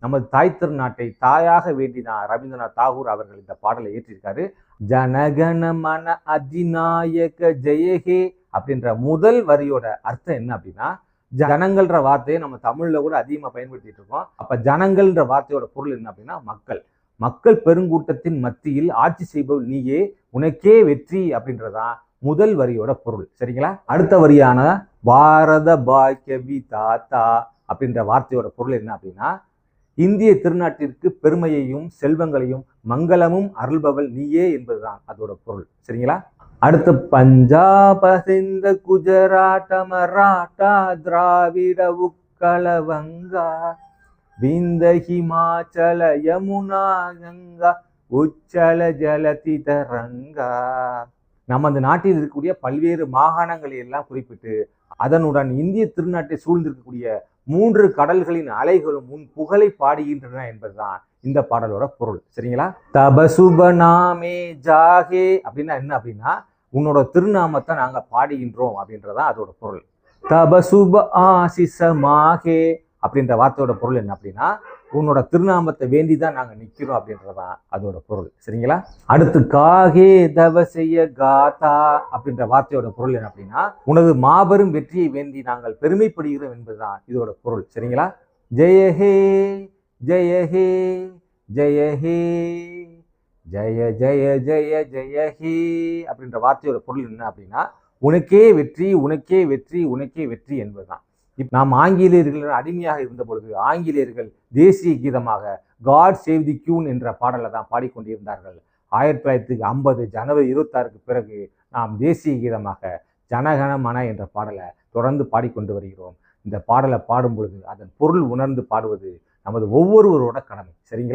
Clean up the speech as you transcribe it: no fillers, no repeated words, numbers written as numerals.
நமது தாய் திருநாட்டை தாயாக வேண்டிதான் ரவீந்திரநாத் தாகூர் அவர்கள் இந்த பாடலை ஏற்றிருக்காரு. ஜனகண மன அதிநாயக ஜெயஹே அப்படின்ற முதல் வரியோட அர்த்தம் என்ன அப்படின்னா, ஜனங்கள்ன்ற வார்த்தையை நம்ம தமிழ்ல கூட அதிகமா பயன்படுத்திட்டு இருக்கோம். அப்ப ஜனங்கள்ன்ற வார்த்தையோட பொருள் என்ன அப்படின்னா மக்கள். மக்கள் பெருங்கூட்டத்தின் மத்தியில் ஆட்சி செய்பவள் நீயே, உனக்கே வெற்றி அப்படின்றதான் முதல் வரியோட பொருள். சரிங்களா? அடுத்த வரியான பாரத பாக்கியவி தாத்தா அப்படின்ற வார்த்தையோட பொருள் என்ன அப்படின்னா, இந்திய திருநாட்டிற்கு பெருமையையும் செல்வங்களையும் மங்களமும் அருள்பவள் நீயே என்பதுதான் அதோட பொருள். சரிங்களா? அடுத்து பஞ்சாப சிந்த குஜராட்ட மராட்டா திராவிட உக்கல வங்கா விந்த ஹிமாச்சல யமுனா கங்கா உச்சல ஜலதி தரங்கா. நமது நாட்டில் இருக்கக்கூடிய பல்வேறு மாகாணங்களை எல்லாம் குறிப்பிட்டு அதனுடன் இந்திய திருநாட்டை சூழ்ந்திருக்கக்கூடிய 3 கடல்களின் அலைகளும் உன் புகழை பாடுகின்றன என்பதுதான் இந்த பாடலோட பொருள். சரிங்களா? தபசுபநாமே ஜாகே அப்படின்னா என்ன அப்படின்னா, உன்னோட திருநாமத்தை நாங்க பாடுகின்றோம் அப்படின்றதான் அதோட பொருள். தபசுப ஆசிசமாகே அப்படின்ற வார்த்தையோட பொருள் என்ன அப்படின்னா, உன்னோட திருநாமத்தை வேண்டிதான் நாங்க நிக்கிறோம் அப்படின்றதான் அதோட பொருள். சரிங்களா? அடுத்து காகே தவசெய்ய காதா அப்படின்ற வார்த்தையோட பொருள் என்ன அப்படின்னா, உனது மாபெரும் வெற்றியை வேண்டி நாங்கள் பெருமைப்படுகிறோம் என்பதுதான் இதோட பொருள். சரிங்களா? ஜெயஹே ஜெயஹே ஜெயஹே ஜெய ஜெய ஜெய ஜெயஹே அப்படின்ற வார்த்தையோட பொருள் என்ன அப்படின்னா, உனக்கே வெற்றி உனக்கே வெற்றி உனக்கே வெற்றி என்பதுதான். நாம் ஆங்கிலேயர்கள் அடிமையாக இருந்த பொழுது ஆங்கிலேயர்கள் தேசிய கீதமாக காட் சேவ் தி கியூன் என்ற பாடலை தான் பாடிக்கொண்டிருந்தார்கள். 1950 ஜனவரி 26க்கு பிறகு நாம் தேசிய கீதமாக ஜனகண மன என்ற பாடலை தொடர்ந்து பாடிக்கொண்டு வருகிறோம். இந்த பாடலை பாடும் பொழுது அதன் பொருள் உணர்ந்து பாடுவது நமது ஒவ்வொருவரோட கடமை. சரிங்களா?